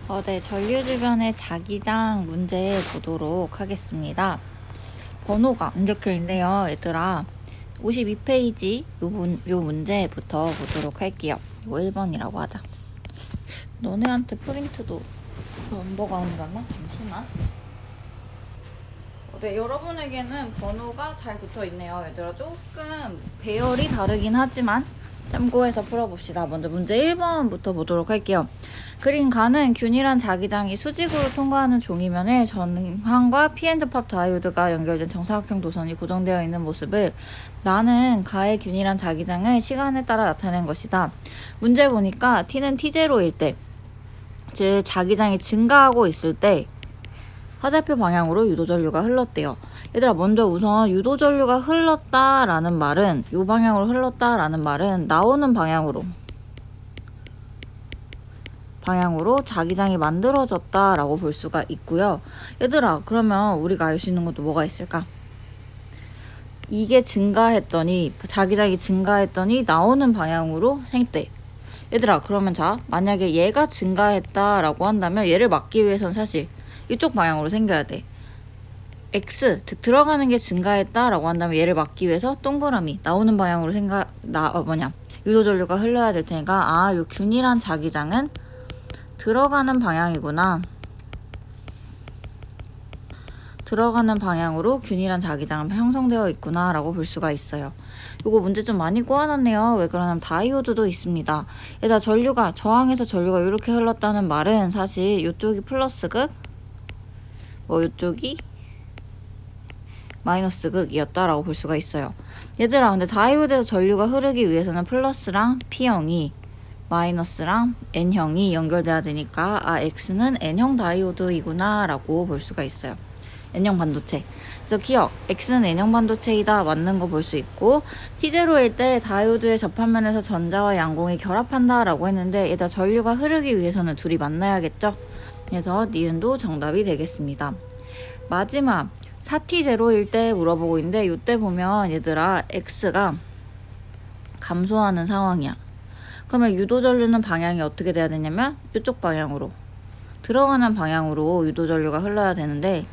네, 전류 주변의 자기장 문제 보도록 하겠습니다. 번호가 안 적혀 있네요, 얘들아. 52페이지 요 문제부터 보도록 할게요. 이거 1번이라고 하자. 너네한테 프린트도 넘버가 온다나? 잠시만. 네, 여러분에게는 번호가 잘 붙어 있네요. 얘들아, 조금 배열이 다르긴 하지만 참고해서 풀어봅시다. 먼저 문제 1번부터 보도록 할게요. 그린 가는 균일한 자기장이 수직으로 통과하는 종이면에 전항과 P&팝 다이오드가 연결된 정사각형 도선이 고정되어 있는 모습을 나는 가의 균일한 자기장을 시간에 따라 나타낸 것이다. 문제 보니까 T는 T0일 때, 즉 자기장이 증가하고 있을 때 화살표 방향으로 유도전류가 흘렀대요. 얘들아, 먼저 우선 유도전류가 흘렀다라는 말은, 요 방향으로 흘렀다라는 말은 나오는 방향으로 자기장이 만들어졌다라고 볼 수가 있고요. 얘들아, 그러면 우리가 알 수 있는 것도 뭐가 있을까? 이게 자기장이 증가했더니 나오는 방향으로 생때. 얘들아, 그러면 자, 만약에 얘가 증가했다라고 한다면 얘를 막기 위해서는 사실 이쪽 방향으로 생겨야 돼. X, 즉 들어가는 게 증가했다라고 한다면 얘를 막기 위해서 동그라미 나오는 방향으로 유도전류가 흘러야 될 테니까, 요 균일한 자기장은 들어가는 방향이구나. 들어가는 방향으로 균일한 자기장은 형성되어 있구나 라고 볼 수가 있어요. 요거 문제 좀 많이 꼬아놨네요. 왜 그러냐면 다이오드도 있습니다. 얘들아, 저항에서 전류가 이렇게 흘렀다는 말은 사실 이쪽이 플러스극, 이쪽이 마이너스극이었다라고 볼 수가 있어요. 얘들아, 근데 다이오드에서 전류가 흐르기 위해서는 플러스랑 P형이, 마이너스랑 N형이 연결돼야 되니까 X는 N형 다이오드이구나 라고 볼 수가 있어요. N형 반도체. 그래서 기억, X는 N형 반도체이다 맞는 거 볼 수 있고, T0일 때 다이오드의 접합면에서 전자와 양공이 결합한다 라고 했는데, 얘들아, 전류가 흐르기 위해서는 둘이 만나야겠죠? 그래서 니은도 정답이 되겠습니다. 마지막 4T0일 때 물어보고 있는데, 이때 보면 얘들아, X가 감소하는 상황이야. 그러면 유도전류는 방향이 어떻게 돼야 되냐면 이쪽 방향으로, 들어가는 방향으로 유도전류가 흘러야 되는데,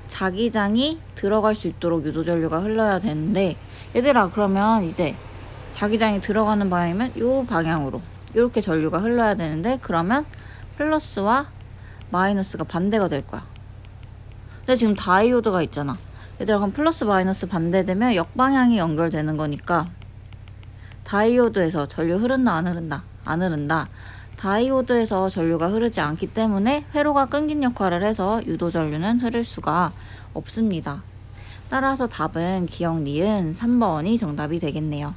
자기장이 들어갈 수 있도록 유도전류가 흘러야 되는데, 얘들아, 그러면 이제 자기장이 들어가는 방향이면 요 방향으로 이렇게 전류가 흘러야 되는데, 그러면 플러스와 마이너스가 반대가 될 거야. 근데 지금 다이오드가 있잖아. 얘들아, 그럼 플러스 마이너스 반대되면 역방향이 연결되는 거니까 다이오드에서 전류 흐른다 안 흐른다? 안 흐른다. 다이오드에서 전류가 흐르지 않기 때문에 회로가 끊긴 역할을 해서 유도전류는 흐를 수가 없습니다. 따라서 답은 기억 니은 3번이 정답이 되겠네요.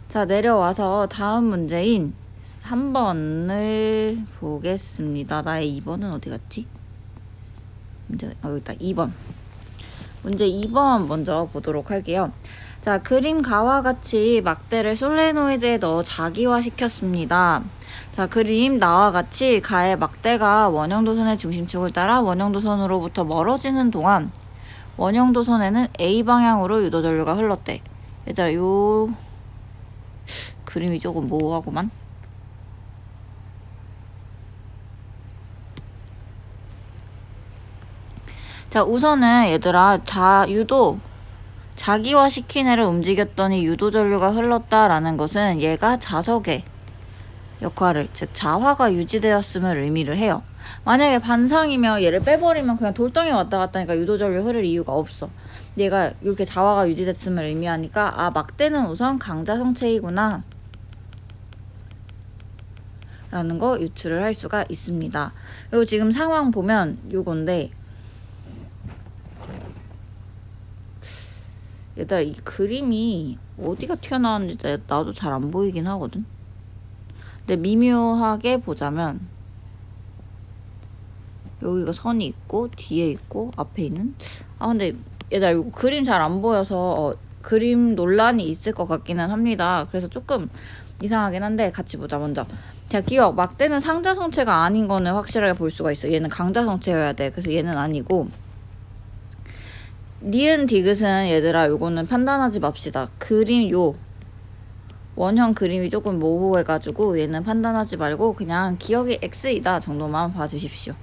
자, 내려와서 다음 문제인 3번을 보겠습니다. 나의 2번은 어디 갔지? 여기 있다. 2번. 문제 2번 먼저 보도록 할게요. 자, 그림 가와 같이 막대를 솔레노이드에 넣어 자기화시켰습니다. 자, 그림 나와 같이 가의 막대가 원형도선의 중심축을 따라 원형도선으로부터 멀어지는 동안 원형도선에는 A 방향으로 유도전류가 흘렀대. 얘들아, 요 그림이 조금 모호하구만. 자, 우선은 얘들아, 자기화시킨 애를 움직였더니 유도전류가 흘렀다라는 것은 얘가 자석의 역할을, 즉 자화가 유지되었음을 의미를 해요. 만약에 반상이면 얘를 빼버리면 그냥 돌덩이 왔다 갔다 하니까 유도전류 흐를 이유가 없어. 얘가 이렇게 자화가 유지됐음을 의미하니까 막대는 우선 강자성체이구나 라는 거 유추를 할 수가 있습니다. 그리고 지금 상황 보면 요건데, 얘들아, 이 그림이 어디가 튀어나왔는지 나도 잘 안 보이긴 하거든. 근데 미묘하게 보자면 여기가 선이 있고 뒤에 있고 앞에 있는, 근데 얘들아, 이거 그림 잘 안 보여서 그림 논란이 있을 것 같기는 합니다. 그래서 조금 이상하긴 한데 같이 보자. 먼저, 자, 기억, 막대는 상자성체가 아닌 거는 확실하게 볼 수가 있어. 얘는 강자성체여야 돼. 그래서 얘는 아니고, 니은 디귿은 얘들아, 요거는 판단하지 맙시다. 그림 원형 그림이 조금 모호해가지고 얘는 판단하지 말고 그냥 기억이 X이다 정도만 봐주십시오.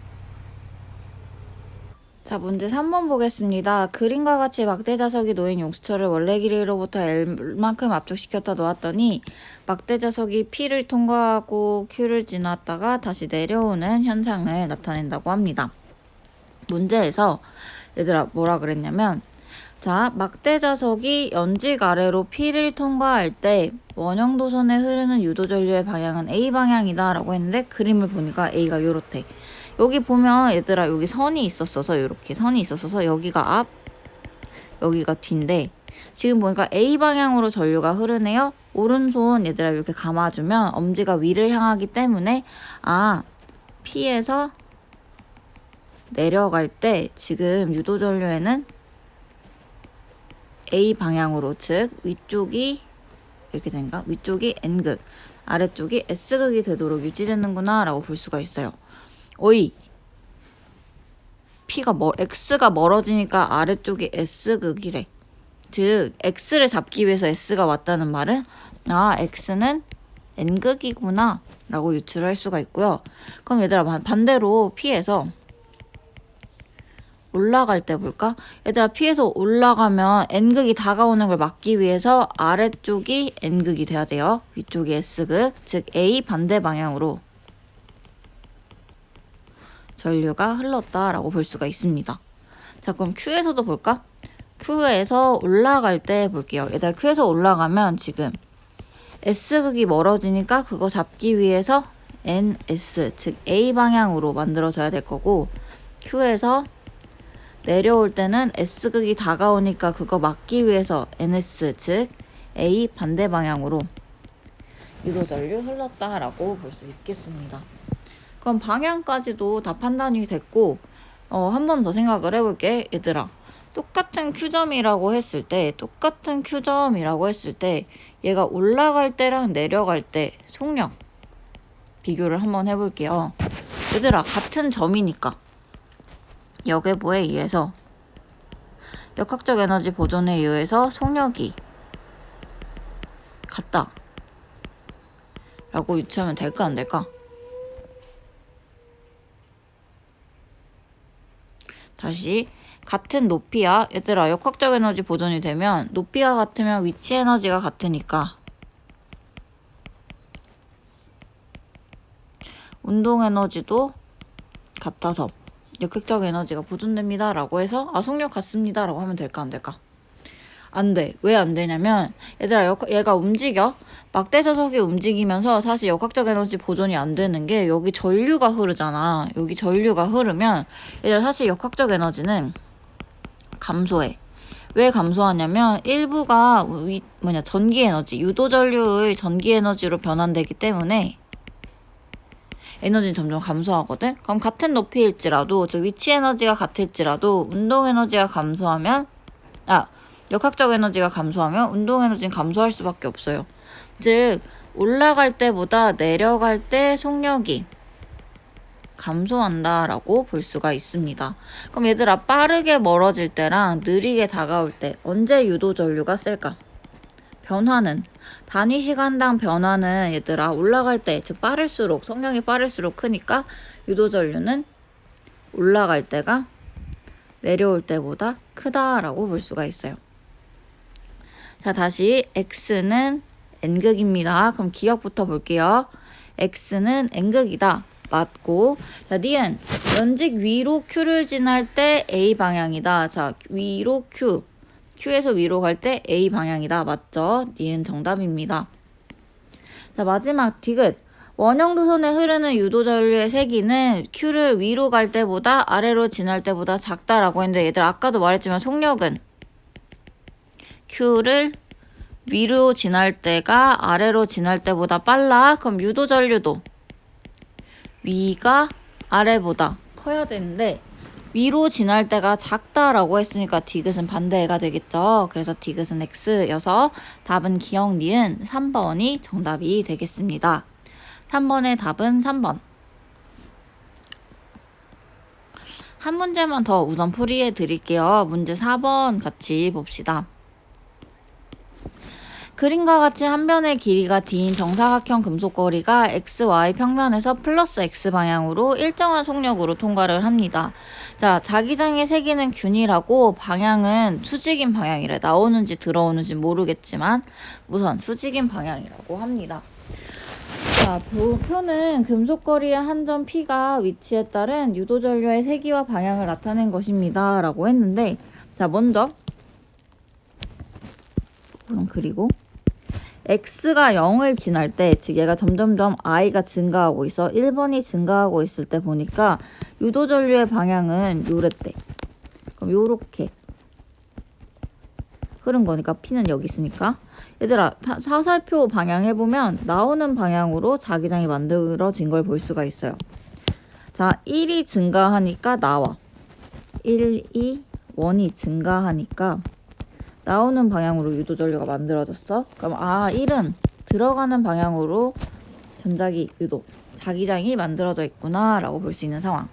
자, 문제 3번 보겠습니다. 그림과 같이 막대 자석이 놓인 용수철을 원래 길이로부터 L만큼 압축시켰다 놓았더니 막대 자석이 P를 통과하고 Q를 지났다가 다시 내려오는 현상을 나타낸다고 합니다. 문제에서 얘들아 뭐라 그랬냐면, 자, 막대 자석이 연직 아래로 P를 통과할 때 원형 도선에 흐르는 유도 전류의 방향은 A 방향이다 라고 했는데, 그림을 보니까 A가 요렇대. 여기 보면 얘들아 여기 선이 있었어서, 이렇게 선이 있었어서 여기가 앞, 여기가 뒤인데, 지금 보니까 A 방향으로 전류가 흐르네요. 오른손 얘들아 이렇게 감아주면 엄지가 위를 향하기 때문에 P에서 내려갈 때 지금 유도 전류에는 A 방향으로, 즉 위쪽이 이렇게 된가? 위쪽이 N극, 아래쪽이 S극이 되도록 유지되는구나 라고 볼 수가 있어요. 어이, X가 멀어지니까 아래쪽이 S극이래. 즉 X를 잡기 위해서 S가 왔다는 말은 X는 N극이구나 라고 유추를 할 수가 있고요. 그럼 얘들아 반대로 P에서 올라갈 때 볼까? 얘들아 P에서 올라가면 N극이 다가오는 걸 막기 위해서 아래쪽이 N극이 돼야 돼요. 위쪽이 S극, 즉 A 반대 방향으로 전류가 흘렀다라고 볼 수가 있습니다. 자, 그럼 Q에서도 볼까? Q에서 올라갈 때 볼게요. 얘들아 Q에서 올라가면 지금 S극이 멀어지니까 그거 잡기 위해서 NS, 즉 A 방향으로 만들어져야 될 거고, Q에서 내려올 때는 S극이 다가오니까 그거 막기 위해서 NS, 즉 A 반대 방향으로 유도 전류 흘렀다라고 볼 수 있겠습니다. 그럼 방향까지도 다 판단이 됐고, 한 번 더 생각을 해볼게. 얘들아, 똑같은 Q점이라고 했을 때 얘가 올라갈 때랑 내려갈 때 속력 비교를 한번 해볼게요. 얘들아, 같은 점이니까 역외보에 의해서, 역학적 에너지 보존에 의해서 속력이 같다 라고 유추하면 될까 안 될까? 다시, 같은 높이야. 얘들아, 역학적 에너지 보존이 되면 높이가 같으면 위치 에너지가 같으니까 운동 에너지도 같아서 역학적 에너지가 보존됩니다 라고 해서 속력 같습니다 라고 하면 될까 안 될까? 안 돼. 왜 안 되냐면 얘들아, 얘가 움직여. 막대 자석이 움직이면서 사실 역학적 에너지 보존이 안 되는 게, 여기 전류가 흐르잖아. 여기 전류가 흐르면 얘들아 사실 역학적 에너지는 감소해. 왜 감소하냐면 일부가 전기 에너지, 유도 전류의 전기 에너지로 변환되기 때문에 에너지는 점점 감소하거든. 그럼 같은 높이일지라도, 즉 위치 에너지가 같을지라도 운동 에너지가 감소하면 역학적 에너지가 감소하면 운동 에너지는 감소할 수밖에 없어요. 즉 올라갈 때보다 내려갈 때 속력이 감소한다라고 볼 수가 있습니다. 그럼 얘들아, 빠르게 멀어질 때랑 느리게 다가올 때 언제 유도 전류가 쓸까? 변화는, 단위 시간당 변화는 얘들아 올라갈 때, 즉 빠를수록, 속력이 빠를수록 크니까 유도 전류는 올라갈 때가 내려올 때보다 크다라고 볼 수가 있어요. 자, 다시 X는 N극입니다. 그럼 기억부터 볼게요. X는 N극이다. 맞고, 자, 니은 연직 위로 Q를 지날 때 A 방향이다. 자, 위로 Q, Q에서 위로 갈 때 A 방향이다. 맞죠? 니은 정답입니다. 자, 마지막 디귿. 원형 도선에 흐르는 유도 전류의 세기는 Q를 위로 갈 때보다 아래로 지날 때보다 작다라고 했는데, 얘들 아까도 말했지만 속력은 Q를 위로 지날 때가 아래로 지날 때보다 빨라. 그럼 유도 전류도 위가 아래보다 커야 되는데 위로 지날 때가 작다라고 했으니까 디귿은 반대가 되겠죠. 그래서 디귿은 X여서 답은 기억 니은 3번이 정답이 되겠습니다. 3번의 답은 3번. 한 문제만 더 우선 풀이해 드릴게요. 문제 4번 같이 봅시다. 그림과 같이 한 변의 길이가 d인 정사각형 금속거리가 xy 평면에서 플러스 x 방향으로 일정한 속력으로 통과를 합니다. 자, 자기장의 세기는 균이라고 방향은 수직인 방향이래. 나오는지 들어오는지 모르겠지만 우선 수직인 방향이라고 합니다. 자, 표는 금속거리의 한 점 P가 위치에 따른 유도전류의 세기와 방향을 나타낸 것입니다. 라고 했는데, 자, 먼저 그리고 x가 0을 지날 때, 즉 얘가 점점점 i가 증가하고 있어. 1번이 증가하고 있을 때 보니까 유도전류의 방향은 요랬대. 그럼 요렇게 흐른 거니까 P는 여기 있으니까. 얘들아, 화살표 방향 해보면 나오는 방향으로 자기장이 만들어진 걸 볼 수가 있어요. 자, 1이 증가하니까 나와. 1, 2, 1이 증가하니까 나오는 방향으로 유도전류가 만들어졌어. 그럼 1은 들어가는 방향으로 전자기 유도, 자기장이 만들어져 있구나 라고 볼 수 있는 상황.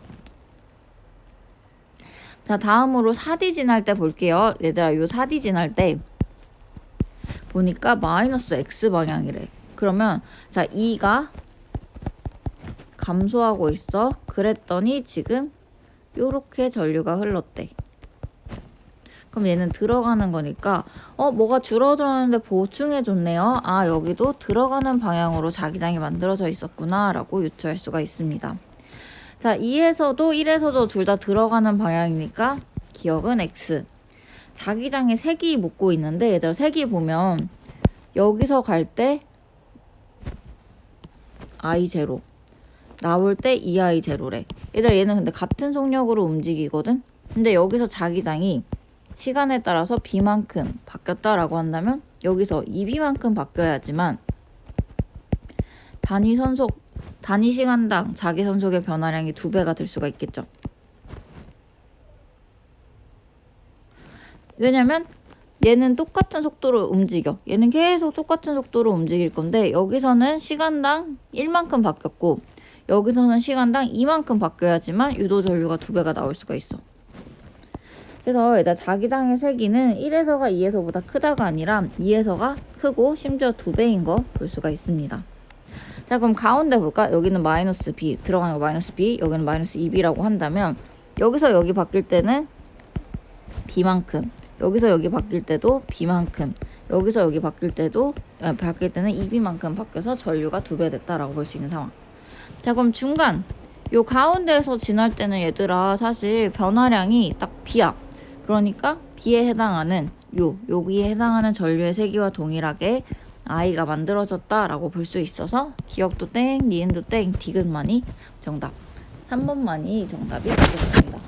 자, 다음으로 4D 지날 때 볼게요. 얘들아, 요 4D 지날 때 보니까 마이너스 x 방향이래. 그러면 자, 2가 감소하고 있어. 그랬더니 지금 요렇게 전류가 흘렀대. 그럼 얘는 들어가는 거니까 뭐가 줄어들었는데 보충해 줬네요. 여기도 들어가는 방향으로 자기장이 만들어져 있었구나 라고 유추할 수가 있습니다. 자, 2에서도 1에서도 둘 다 들어가는 방향이니까 기억은 x. 자기장에 색이 묶고 있는데 얘들아, 색이 보면 여기서 갈 때 I0 나올 때 2I0래. 얘들아, 얘는 근데 같은 속력으로 움직이거든. 근데 여기서 자기장이 시간에 따라서 B만큼 바뀌었다라고 한다면 여기서 2B만큼 바뀌어야지만 단위 시간당 자기 선속의 변화량이 2배가 될 수가 있겠죠. 왜냐면 얘는 똑같은 속도로 움직여. 얘는 계속 똑같은 속도로 움직일 건데 여기서는 시간당 1만큼 바뀌었고 여기서는 시간당 2만큼 바뀌어야지만 유도전류가 2배가 나올 수가 있어. 그래서 일단 자기장의 세기는 1에서가 2에서보다 크다가 아니라 2에서가 크고 심지어 2배인 거 볼 수가 있습니다. 자, 그럼 가운데 볼까? 여기는 마이너스 B, 들어가는 거 마이너스 B, 여기는 마이너스 2B라고 한다면 여기서 여기 바뀔 때는 B만큼, 여기서 여기 바뀔 때도 B만큼, 여기서 여기 바뀔 때는 2B만큼 바뀌어서 전류가 2배 됐다라고 볼 수 있는 상황. 자, 그럼 중간 요 가운데에서 지날 때는 얘들아 사실 변화량이 딱 B야. 그러니까 B에 해당하는 여기에 해당하는 전류의 세기와 동일하게 I가 만들어졌다라고 볼 수 있어서 기억도 땡, 니은도 땡, 디귿만이 정답. 3번만이 정답이 되겠습니다.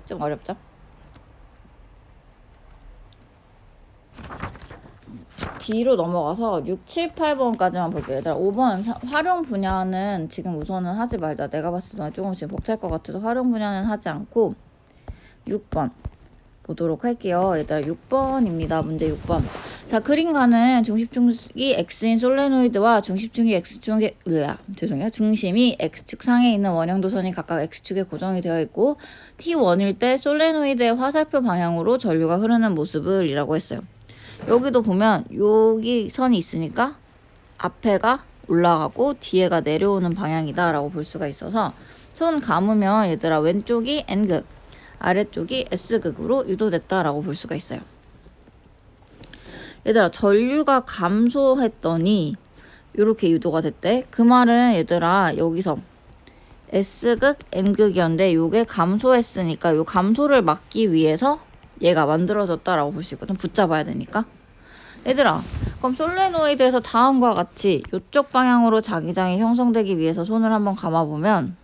좀 어렵죠? 뒤로 넘어가서 6, 7, 8번까지만 볼게요. 얘들아, 5번 활용 분야는 지금 우선은 하지 말자. 내가 봤을 때 조금 지금 벅찰 것 같아서 활용 분야는 하지 않고 6번 보도록 할게요. 얘들아, 6번입니다. 문제 6번. 자, 그림과는 중심축이 X인 솔레노이드와 중심이 X축 상에 있는 원형도선이 각각 X축에 고정이 되어 있고 T1일 때 솔레노이드의 화살표 방향으로 전류가 흐르는 모습을 이라고 했어요. 여기도 보면 여기 선이 있으니까 앞에가 올라가고 뒤에가 내려오는 방향이다 라고 볼 수가 있어서 손 감으면 얘들아 왼쪽이 N극 아래쪽이 S극으로 유도됐다 라고 볼 수가 있어요. 얘들아, 전류가 감소했더니 이렇게 유도가 됐대. 그 말은 얘들아 여기서 S극 N극이었는데 요게 감소했으니까 요 감소를 막기 위해서 얘가 만들어졌다라고 볼 수 있거든. 붙잡아야 되니까. 얘들아, 그럼 솔레노이드에서 다음과 같이 이쪽 방향으로 자기장이 형성되기 위해서 손을 한번 감아보면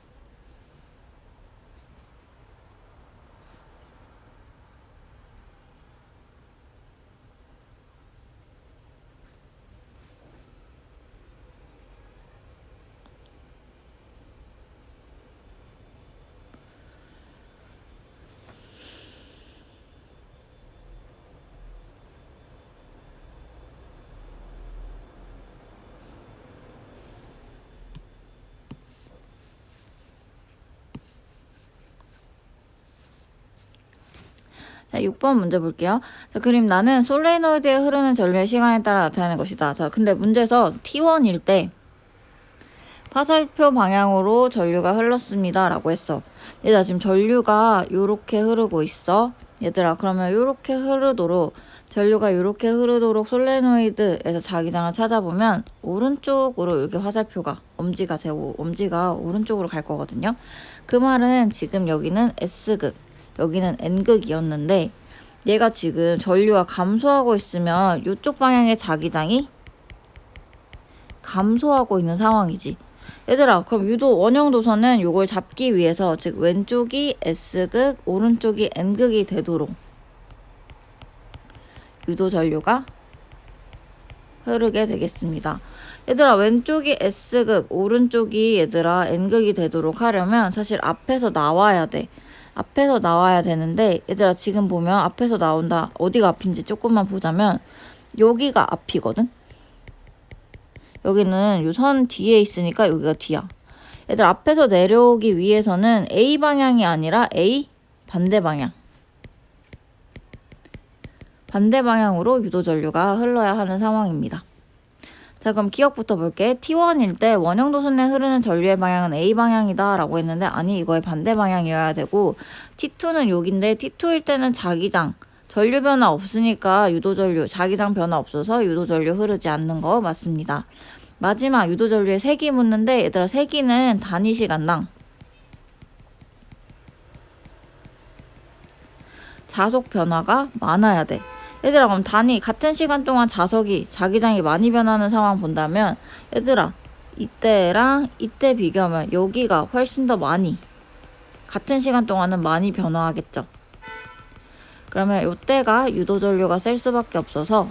자, 6번 문제 볼게요. 자, 그림 나는 솔레노이드에 흐르는 전류의 시간에 따라 나타나는 것이다. 자, 근데 문제에서 T1일 때 화살표 방향으로 전류가 흘렀습니다 라고 했어. 얘들아, 지금 전류가 요렇게 흐르고 있어. 얘들아, 그러면 요렇게 흐르도록, 전류가 요렇게 흐르도록 솔레노이드에서 자기장을 찾아보면 오른쪽으로 이렇게 화살표가 엄지가 되고 엄지가 오른쪽으로 갈 거거든요. 그 말은 지금 여기는 S극, 여기는 N극이었는데 얘가 지금 전류가 감소하고 있으면 이쪽 방향의 자기장이 감소하고 있는 상황이지. 얘들아, 그럼 유도 원형 도선은 이걸 잡기 위해서, 즉 왼쪽이 S극, 오른쪽이 N극이 되도록 유도 전류가 흐르게 되겠습니다. 얘들아, 왼쪽이 S극, 오른쪽이 얘들아 N극이 되도록 하려면 사실 앞에서 나와야 돼. 앞에서 나와야 되는데 얘들아, 지금 보면 앞에서 나온다. 어디가 앞인지 조금만 보자면 여기가 앞이거든. 여기는 요 선 뒤에 있으니까 여기가 뒤야. 얘들 앞에서 내려오기 위해서는 A 방향이 아니라 A 반대 방향. 반대 방향으로 유도 전류가 흘러야 하는 상황입니다. 자, 그럼 기억부터 볼게. T1일 때 원형 도선에 흐르는 전류의 방향은 A 방향이다 라고 했는데, 아니, 이거의 반대 방향이어야 되고, T2는 여기인데 T2일 때는 자기장, 전류 변화 없으니까 유도 전류, 자기장 변화 없어서 유도 전류 흐르지 않는 거 맞습니다. 마지막 유도 전류의 세기 묻는데, 얘들아, 세기는 단위 시간당 자속 변화가 많아야 돼. 얘들아, 그럼 단위 같은 시간 동안 자기장이 많이 변하는 상황 본다면, 얘들아, 이때랑 이때 비교하면 여기가 훨씬 더 많이, 같은 시간 동안은 많이 변화하겠죠. 그러면 이때가 유도 전류가 셀 수밖에 없어서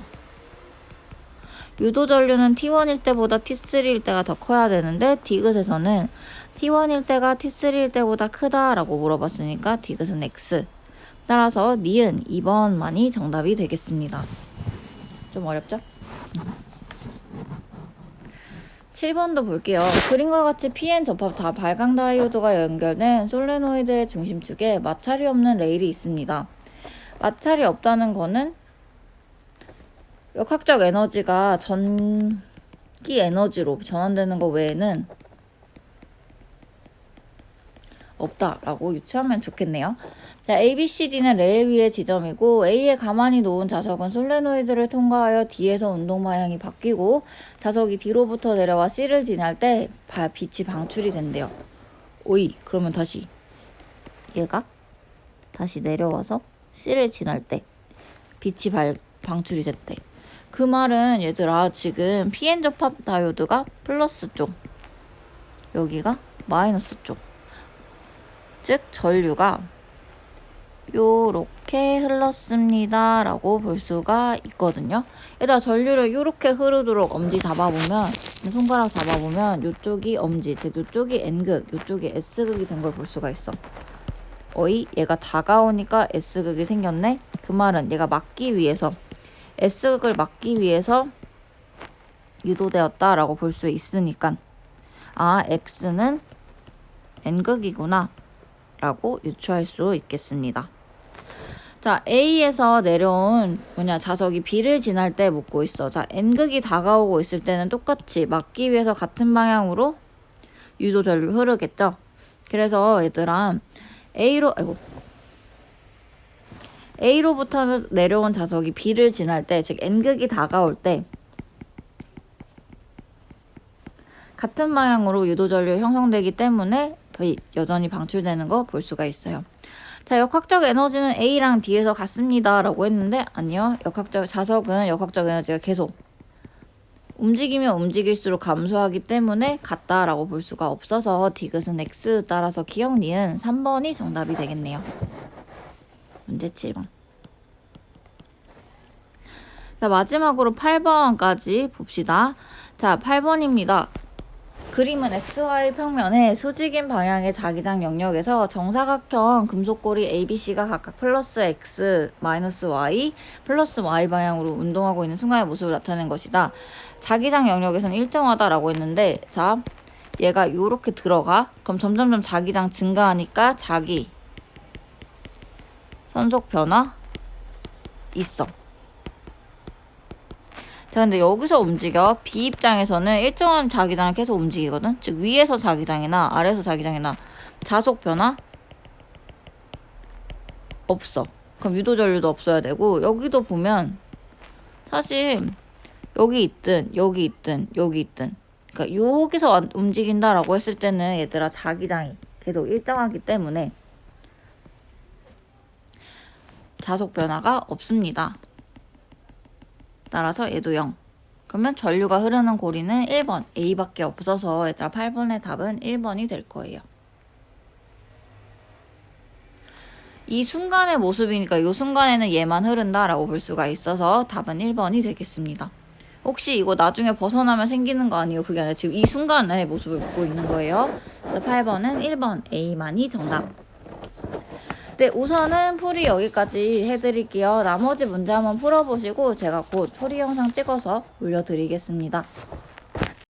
유도 전류는 T1일 때보다 T3일 때가 더 커야 되는데, 디귿에서는 T1일 때가 T3일 때보다 크다라고 물어봤으니까 디귿은 X. 따라서 니은 2번만이 정답이 되겠습니다. 좀 어렵죠? 7번도 볼게요. 그림과 같이 PN 접합 다 발광 다이오드가 연결된 솔레노이드의 중심축에 마찰이 없는 레일이 있습니다. 마찰이 없다는 거는 역학적 에너지가 전기 에너지로 전환되는 거 외에는 없다라고 유추하면 좋겠네요. 자, A, B, C, D는 레일 위의 지점이고, A에 가만히 놓은 자석은 솔레노이드를 통과하여 D에서 운동 방향이 바뀌고, 자석이 D로부터 내려와 C를 지날 때 빛이 방출이 된대요. 오이, 그러면 다시 얘가 다시 내려와서 C를 지날 때 빛이 방출이 됐대. 그 말은 얘들아, 지금 PN 접합 다이오드가 플러스 쪽, 여기가 마이너스 쪽, 즉 전류가 요렇게 흘렀습니다 라고 볼 수가 있거든요. 얘들아, 전류를 요렇게 흐르도록 엄지 잡아보면, 손가락 잡아보면 요쪽이 엄지, 즉 요쪽이 N극, 요쪽이 S극이 된 걸 볼 수가 있어. 어이, 얘가 다가오니까 S극이 생겼네. 그 말은 얘가 막기 위해서, S극을 막기 위해서 유도되었다 라고 볼 수 있으니까, 아, X는 N극이구나 라고 유추할 수 있겠습니다. 자, A에서 내려온 자석이 B를 지날 때 묻고 있어. 자, N극이 다가오고 있을 때는 똑같이 막기 위해서 같은 방향으로 유도 전류 흐르겠죠. 그래서 얘들아, A로부터 내려온 자석이 B를 지날 때, 즉 N극이 다가올 때 같은 방향으로 유도 전류 형성되기 때문에 여전히 방출되는 거 볼 수가 있어요. 자, 역학적 에너지는 A랑 D에서 같습니다 라고 했는데, 아니요. 자석은 역학적 에너지가 계속 움직이면 움직일수록 감소하기 때문에 같다라고 볼 수가 없어서 디귿은 X. 따라서 기억 니은 3번이 정답이 되겠네요. 문제 7번. 자, 마지막으로 8번까지 봅시다. 자, 8번입니다. 그림은 XY 평면에 수직인 방향의 자기장 영역에서 정사각형 금속고리 ABC가 각각 플러스 X, 마이너스 Y, 플러스 Y 방향으로 운동하고 있는 순간의 모습을 나타낸 것이다. 자기장 영역에서는 일정하다라고 했는데, 자, 얘가 요렇게 들어가. 그럼 점점점 자기장 증가하니까 자기 선속 변화 있어. 자, 근데 여기서 움직여. B 입장에서는 일정한 자기장을 계속 움직이거든. 즉 위에서 자기장이나 아래에서 자기장이나 자속 변화 없어. 그럼 유도 전류도 없어야 되고, 여기도 보면 사실 여기 있든 여기 있든 여기 있든, 그러니까 여기서 움직인다라고 했을 때는 얘들아 자기장이 계속 일정하기 때문에 자속 변화가 없습니다. 따라서 얘도 0. 그러면 전류가 흐르는 고리는 1번 A밖에 없어서 얘들아 8번의 답은 1번이 될 거예요. 이 순간의 모습이니까 이 순간에는 얘만 흐른다라고 볼 수가 있어서 답은 1번이 되겠습니다. 혹시 이거 나중에 벗어나면 생기는 거 아니에요? 그게 아니라 지금 이 순간의 모습을 보고 있는 거예요. 그래서 8번은 1번 A만이 정답. 네, 우선은 풀이 여기까지 해드릴게요. 나머지 문제 한번 풀어보시고 제가 곧 풀이 영상 찍어서 올려드리겠습니다.